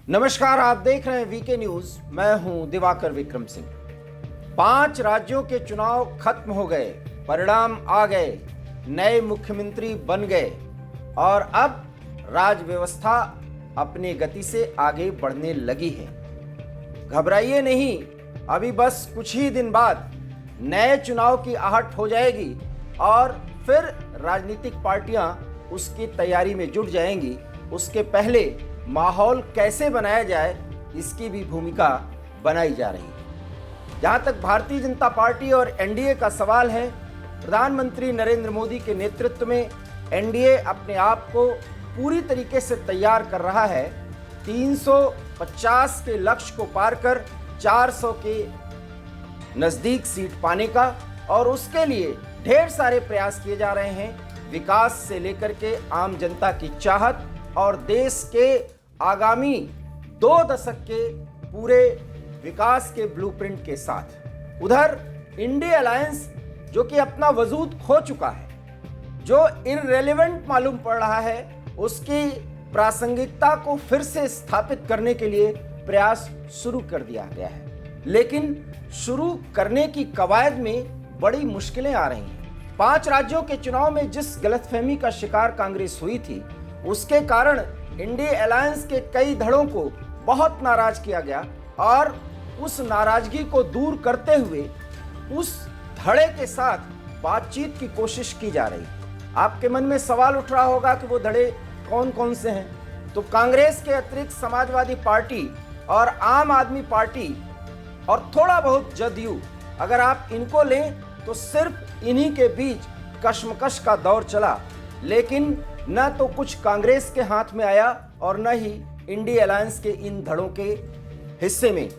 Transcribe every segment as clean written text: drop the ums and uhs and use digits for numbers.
नमस्कार, आप देख रहे हैं वीके न्यूज। मैं हूं दिवाकर विक्रम सिंह। 5 राज्यों के चुनाव खत्म हो गए, परिणाम आ गए, नए मुख्यमंत्री बन गए और अब राज व्यवस्था अपनी गति से आगे बढ़ने लगी है। घबराइए नहीं, अभी बस कुछ ही दिन बाद नए चुनाव की आहट हो जाएगी और फिर राजनीतिक पार्टियां उसकी तैयारी में जुट जाएंगी। उसके पहले माहौल कैसे बनाया जाए, इसकी भी भूमिका बनाई जा रही है। जहां तक भारतीय जनता पार्टी और एनडीए का सवाल है, प्रधानमंत्री नरेंद्र मोदी के नेतृत्व में एनडीए अपने आप को पूरी तरीके से तैयार कर रहा है 350 के लक्ष्य को पार कर 400 के नजदीक सीट पाने का, और उसके लिए ढेर सारे प्रयास किए जा रहे हैं, विकास से लेकर के आम जनता की चाहत और देश के आगामी 2 दशक के पूरे विकास के ब्लूप्रिंट के साथ। उधर इंडिया अलायंस जो कि अपना वजूद खो चुका है, जो इररिलेवेंट मालूम पड़ रहा है, उसकी प्रासंगिकता को फिर से स्थापित करने के लिए प्रयास शुरू कर दिया गया है। लेकिन शुरू करने की कवायद में बड़ी मुश्किलें आ रही हैं। 5 राज्यों के चुनाव में जिस गलतफहमी का शिकार कांग्रेस हुई थी, उसके कारण इंडिया अलायंस के कई धड़ों को बहुत नाराज किया गया और उस नाराजगी को दूर करते हुए उस धड़े के साथ बातचीत की कोशिश की जा रही है। आपके मन में सवाल उठ रहा होगा कि वो धड़े कौन कौन से हैं। तो कांग्रेस के अतिरिक्त समाजवादी पार्टी और आम आदमी पार्टी और थोड़ा बहुत जदयू, अगर आप इनको लें तो सिर्फ इन्हीं के बीच कशमकश का दौर चला। लेकिन न तो कुछ कांग्रेस के हाथ में आया और न ही इंडिया अलायंस के इन धड़ों के हिस्से में।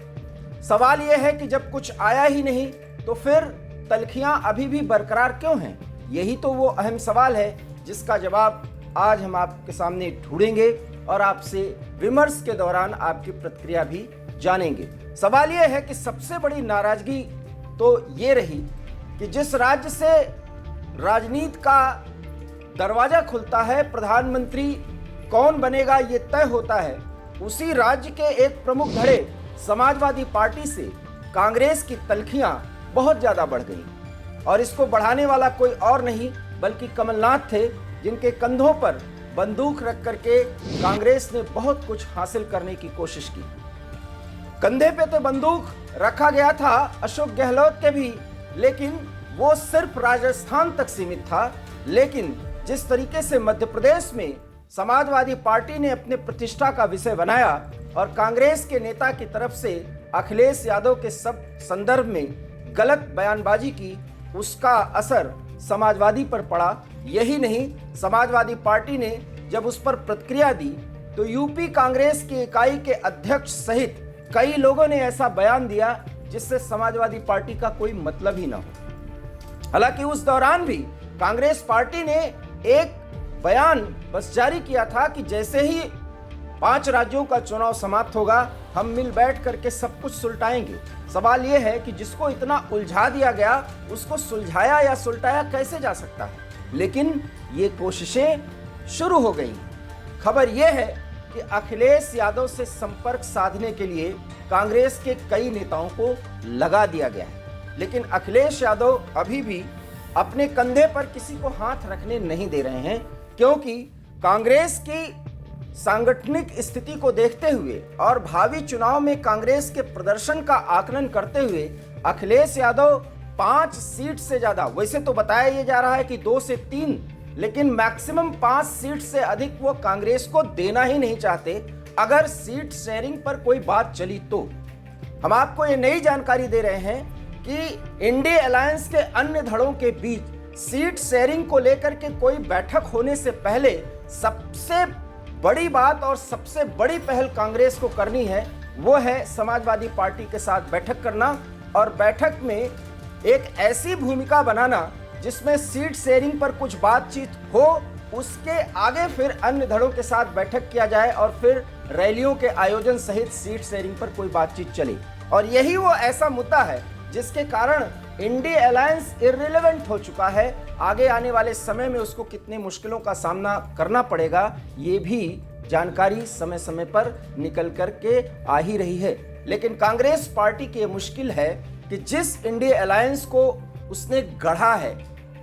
सवाल यह है कि जब कुछ आया ही नहीं तो फिर तल्खियां अभी भी बरकरार क्यों हैं? यही तो वो अहम सवाल है जिसका जवाब आज हम आपके सामने ढूंढेंगे और आपसे विमर्श के दौरान आपकी प्रतिक्रिया भी जानेंगे। सवाल यह है कि सबसे बड़ी नाराजगी तो ये रही कि जिस राज्य से राजनीति का दरवाजा खुलता है, प्रधानमंत्री कौन बनेगा ये तय होता है, उसी राज्य के एक प्रमुख धड़े समाजवादी पार्टी से कांग्रेस की तल्खियां बहुत ज्यादा बढ़ गई। और इसको बढ़ाने वाला कोई और नहीं बल्कि कमलनाथ थे, जिनके कंधों पर बंदूक रख करके कांग्रेस ने बहुत कुछ हासिल करने की कोशिश की। कंधे पे तो बंदूक रखा गया था अशोक गहलोत के भी, लेकिन वो सिर्फ राजस्थान तक सीमित था। लेकिन जिस तरीके से मध्य प्रदेश में समाजवादी पार्टी ने अपने प्रतिष्ठा का विषय बनाया और कांग्रेस के नेता की तरफ से अखिलेश यादव के सब संदर्भ में गलत बयानबाजी की, उसका असर समाजवादी पर पड़ा। यही नहीं, समाजवादी पार्टी ने जब उस पर प्रतिक्रिया दी तो यूपी कांग्रेस की इकाई के अध्यक्ष सहित कई लोगों ने ऐसा बयान दिया जिससे समाजवादी पार्टी का कोई मतलब ही ना हो। हालांकि उस दौरान भी कांग्रेस पार्टी ने एक बयान बस जारी किया था कि जैसे ही 5 राज्यों का चुनाव समाप्त होगा, हम मिल बैठ करके सब कुछ सुलटाएंगे। सवाल यह है कि जिसको इतना उलझा दिया गया, उसको सुलझाया या सुलटाया कैसे जा सकता है? लेकिन ये कोशिशें शुरू हो गई। खबर यह है कि अखिलेश यादव से संपर्क साधने के लिए कांग्रेस के कई नेताओं को लगा दिया गया है, लेकिन अखिलेश यादव अभी भी अपने कंधे पर किसी को हाथ रखने नहीं दे रहे हैं, क्योंकि कांग्रेस की सांगठनिक स्थिति को देखते हुए और भावी चुनाव में कांग्रेस के प्रदर्शन का आकलन करते हुए अखिलेश यादव 5 सीट से ज्यादा, वैसे तो बताया ये जा रहा है कि 2 से 3, लेकिन मैक्सिमम 5 सीट से अधिक वो कांग्रेस को देना ही नहीं चाहते अगर सीट शेयरिंग पर कोई बात चली तो। हम आपको ये नई जानकारी दे रहे हैं कि इंडिया अलायंस के अन्य धड़ों के बीच सीट शेयरिंग को लेकर के कोई बैठक होने से पहले सबसे बड़ी बात और सबसे बड़ी पहल कांग्रेस को करनी है, वो है समाजवादी पार्टी के साथ बैठक करना और बैठक में एक ऐसी भूमिका बनाना जिसमें सीट शेयरिंग पर कुछ बातचीत हो, उसके आगे फिर अन्य धड़ों के साथ बैठक किया जाए और फिर रैलियों के आयोजन सहित सीट शेयरिंग पर कोई बातचीत चले। और यही वो ऐसा मुद्दा है जिसके कारण इंडिया अलायंस इररिलेवेंट हो चुका है। आगे आने वाले समय में उसको कितनी मुश्किलों का सामना करना पड़ेगा, ये भी जानकारी समय समय पर निकल कर के आ ही रही है। लेकिन कांग्रेस पार्टी की ये मुश्किल है कि जिस इंडिया अलायंस को उसने गढ़ा है,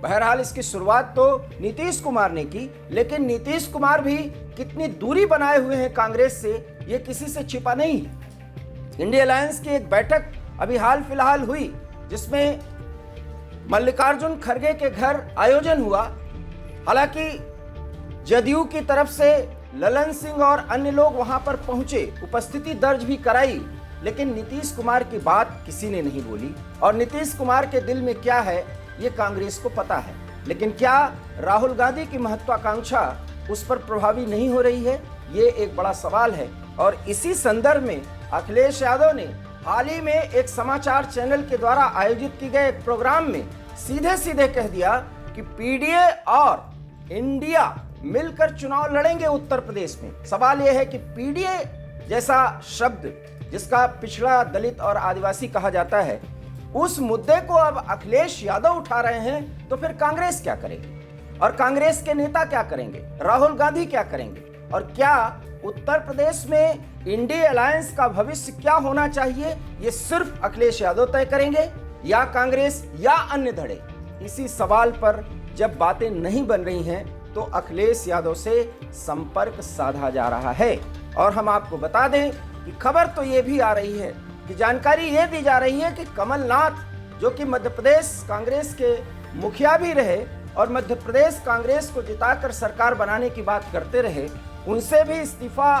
बहरहाल इसकी शुरुआत तो नीतीश कुमार ने की, लेकिन नीतीश कुमार भी कितनी दूरी बनाए हुए हैं कांग्रेस से, ये किसी से छिपा नहीं है। इंडिया अलायंस की एक बैठक अभी हाल फिलहाल हुई जिसमें मल्लिकार्जुन खड़गे के घर आयोजन हुआ। हालांकि जदयू की तरफ से ललन सिंह और अन्य लोग वहां पर पहुंचे, उपस्थिति दर्ज भी कराई, लेकिन नीतीश कुमार की बात किसी ने नहीं बोली। और नीतीश कुमार के दिल में क्या है ये कांग्रेस को पता है, लेकिन क्या राहुल गांधी की महत्वाकांक्षा उस पर प्रभावी नहीं हो रही है, ये एक बड़ा सवाल है। और इसी संदर्भ में अखिलेश यादव ने हाल ही में एक समाचार चैनल के द्वारा आयोजित किए गए एक प्रोग्राम में सीधे सीधे कह दिया कि पीडीए और इंडिया मिलकर चुनाव लड़ेंगे उत्तर प्रदेश में। सवाल यह है कि पीडीए जैसा शब्द जिसका पिछड़ा, दलित और आदिवासी कहा जाता है, उस मुद्दे को अब अखिलेश यादव उठा रहे हैं, तो फिर कांग्रेस क्या करेगी और कांग्रेस के नेता क्या करेंगे, राहुल गांधी क्या करेंगे, और क्या उत्तर प्रदेश में इंडिया अलायंस का भविष्य क्या होना चाहिए, ये सिर्फ अखिलेश यादव तय करेंगे या कांग्रेस या अन्य धड़े। इसी सवाल पर जब बातें नहीं बन रही हैं तो अखिलेश यादव से संपर्क साधा जा रहा है। और हम आपको बता दें कि खबर तो ये भी आ रही है कि जानकारी ये दी जा रही है कि कमलनाथ, जो कि मध्य प्रदेश कांग्रेस के मुखिया भी रहे और मध्य प्रदेश कांग्रेस को जिताकर सरकार बनाने की बात करते रहे, उनसे भी इस्तीफा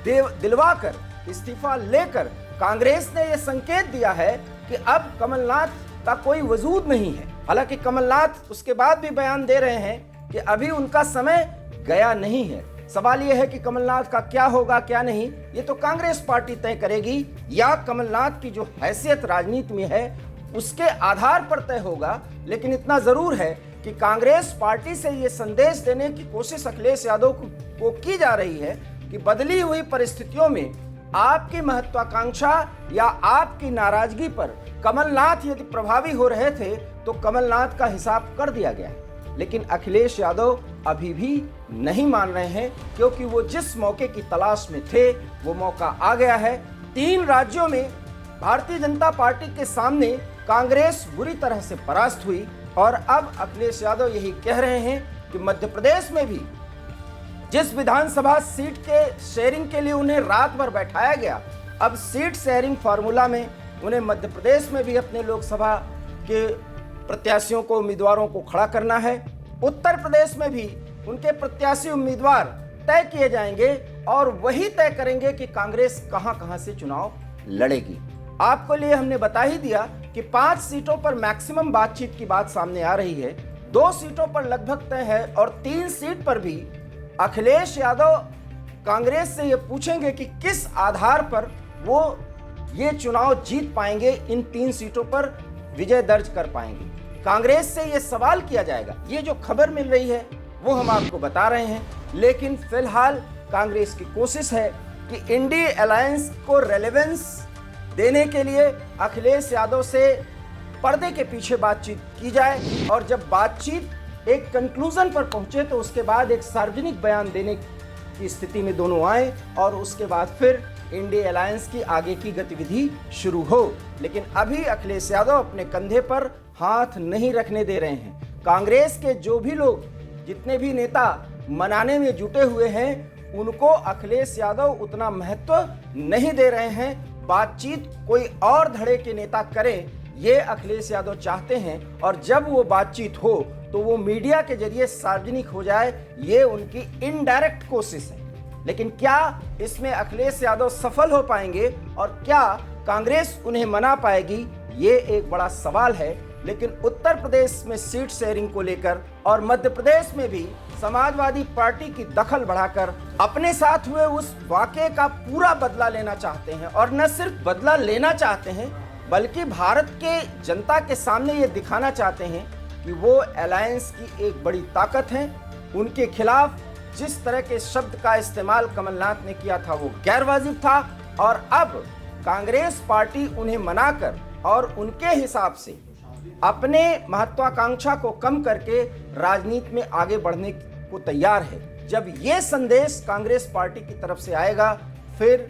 दिलवाकर, इस्तीफा लेकर कांग्रेस ने यह संकेत दिया है कि अब कमलनाथ का कोई वजूद नहीं है। हालांकि कमलनाथ उसके बाद भी बयान दे रहे हैं कि अभी उनका समय गया नहीं है। सवाल यह है कि कमलनाथ का क्या होगा क्या नहीं, ये तो कांग्रेस पार्टी तय करेगी, या कमलनाथ की जो हैसियत राजनीति में है उसके आधार पर तय होगा। लेकिन इतना जरूर है कि कांग्रेस पार्टी से ये संदेश देने की कोशिश अखिलेश यादव को की जा रही है कि बदली हुई परिस्थितियों में आपकी महत्वाकांक्षा या आपकी नाराजगी पर कमलनाथ यदि प्रभावी हो रहे थे तो कमलनाथ का हिसाब कर दिया गया। लेकिन अखिलेश यादव अभी भी नहीं मान रहे हैं, क्योंकि वो जिस मौके की तलाश में थे वो मौका आ गया है। 3 राज्यों में भारतीय जनता पार्टी के सामने कांग्रेस बुरी तरह से परास्त हुई और अब अखिलेश यादव यही कह रहे हैं कि मध्य प्रदेश में भी जिस विधानसभा सीट के शेयरिंग के लिए उन्हें रात भर बैठाया गया, अब सीट शेयरिंग फार्मूला में उन्हें मध्य प्रदेश में भी अपने लोकसभा के प्रत्याशियों को, उम्मीदवारों को खड़ा करना है। उत्तर प्रदेश में भी उनके प्रत्याशी उम्मीदवार तय किए जाएंगे और वही तय करेंगे कि कांग्रेस कहां से चुनाव लड़ेगी। आपको लिए हमने बता ही दिया कि 5 सीटों पर मैक्सिमम बातचीत की बात सामने आ रही है, 2 सीटों पर लगभग तय है और 3 सीट पर भी अखिलेश यादव कांग्रेस से ये पूछेंगे कि किस आधार पर वो ये चुनाव जीत पाएंगे, इन 3 सीटों पर विजय दर्ज कर पाएंगे। कांग्रेस से ये सवाल किया जाएगा। ये जो खबर मिल रही है वो हम आपको बता रहे हैं, लेकिन फिलहाल कांग्रेस की कोशिश है कि इंडिया अलायंस को रेलेवेंस देने के लिए अखिलेश यादव से पर्दे के पीछे बातचीत की जाए और जब बातचीत एक कंक्लूजन पर पहुंचे तो उसके बाद एक सार्वजनिक बयान देने की स्थिति में दोनों आए और उसके बाद फिर इंडिया अलायंस की आगे की गतिविधि शुरू हो। लेकिन अभी अखिलेश यादव अपने कंधे पर हाथ नहीं रखने दे रहे हैं। कांग्रेस के जो भी लोग, जितने भी नेता मनाने में जुटे हुए हैं, उनको अखिलेश यादव उतना महत्व नहीं दे रहे हैं। बातचीत कोई और धड़े के नेता करें, ये अखिलेश यादव चाहते हैं और जब वो बातचीत हो तो वो मीडिया के जरिए सार्वजनिक हो जाए, ये उनकी इनडायरेक्ट कोशिश है। लेकिन क्या इसमें अखिलेश यादव सफल हो पाएंगे और क्या कांग्रेस उन्हें मना पाएगी, ये एक बड़ा सवाल है। लेकिन उत्तर प्रदेश में सीट शेयरिंग को लेकर और मध्य प्रदेश में भी समाजवादी पार्टी की दखल बढ़ाकर अपने साथ हुए उस वाकये का पूरा बदला लेना चाहते हैं और न सिर्फ बदला लेना चाहते हैं बल्कि भारत के जनता के सामने ये दिखाना चाहते हैं कि वो अलायंस की एक बड़ी ताकत है। उनके खिलाफ जिस तरह के शब्द का इस्तेमाल कमलनाथ ने किया था वो गैर वाजिब था और अब कांग्रेस पार्टी उन्हें मनाकर और उनके हिसाब से अपने महत्वाकांक्षा को कम करके राजनीति में आगे बढ़ने को तैयार है। जब ये संदेश कांग्रेस पार्टी की तरफ से आएगा, फिर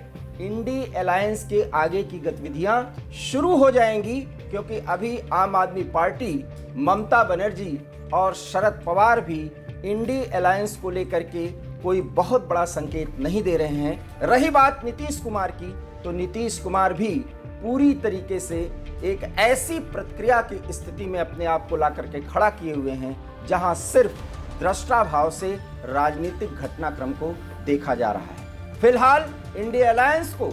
इंडी अलायंस के आगे की गतिविधियां शुरू हो जाएंगी, क्योंकि अभी आम आदमी पार्टी, ममता बनर्जी और शरद पवार भी इंडी अलायंस को लेकर के कोई बहुत बड़ा संकेत नहीं दे रहे हैं। रही बात नीतीश कुमार की, तो नीतीश कुमार भी पूरी तरीके से एक ऐसी प्रतिक्रिया की स्थिति में अपने आप को ला करके खड़ा किए हुए हैं जहां सिर्फ दृष्टा भाव से राजनीतिक घटनाक्रम को देखा जा रहा है। फिलहाल इंडिया अलायंस को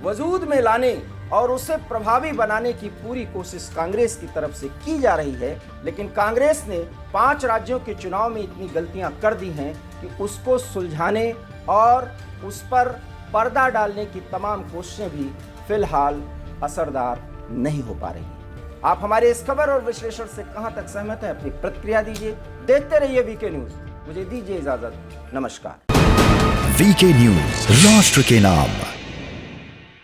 वजूद में लाने और उसे प्रभावी बनाने की पूरी कोशिश कांग्रेस की तरफ से की जा रही है, लेकिन कांग्रेस ने 5 राज्यों के चुनाव में इतनी गलतियां कर दी हैं कि उसको सुलझाने और उस पर पर्दा डालने की तमाम कोशिशें भी फिलहाल असरदार नहीं हो पा रही हैं। आप हमारे इस खबर और विश्लेषण से कहां तक सहमत हैं, अपनी प्रतिक्रिया दीजिए। देखते रहिए वीके न्यूज। मुझे दीजिए इजाजत। नमस्कार। वीके न्यूज, राष्ट्र के नाम।